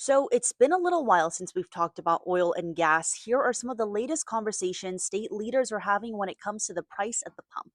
So it's been a little while since we've talked about oil and gas. Here are some of the latest conversations state leaders are having when it comes to the price at the pump.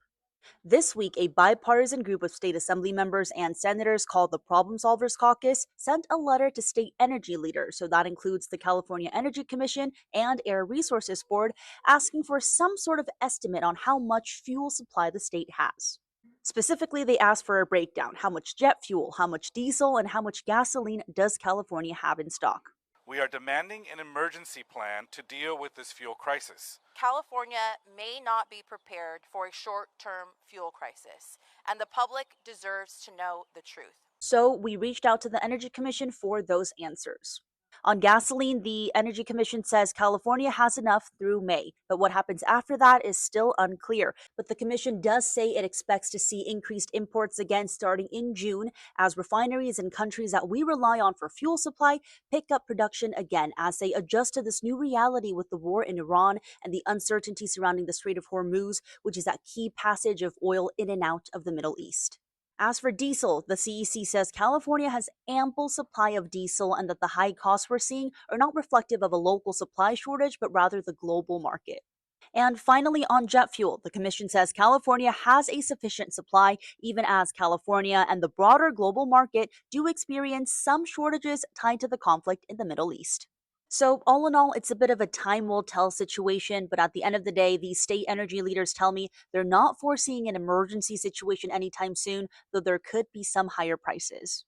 This week, a bipartisan group of state assembly members and senators called the Problem Solvers Caucus sent a letter to state energy leaders, so that includes the California Energy Commission and Air Resources Board, asking for some sort of estimate on how much fuel supply the state has. Specifically, they asked for a breakdown: how much jet fuel, how much diesel, and how much gasoline does California have in stock? We are demanding an emergency plan to deal with this fuel crisis. California may not be prepared for a short term fuel crisis, and the public deserves to know the truth. So we reached out to the Energy Commission for those answers. On gasoline, the Energy Commission says California has enough through May, but what happens after that is still unclear. But the Commission does say it expects to see increased imports again starting in June as refineries in countries that we rely on for fuel supply pick up production again as they adjust to this new reality with the war in Iran and the uncertainty surrounding the Strait of Hormuz, which is that key passage of oil in and out of the Middle East. As for diesel, the CEC says California has ample supply of diesel and that the high costs we're seeing are not reflective of a local supply shortage, but rather the global market. And finally, on jet fuel, the Commission says California has a sufficient supply, even as California and the broader global market do experience some shortages tied to the conflict in the Middle East. So, all in all, it's a bit of a time will tell situation, but at the end of the day, these state energy leaders tell me they're not foreseeing an emergency situation anytime soon, though there could be some higher prices.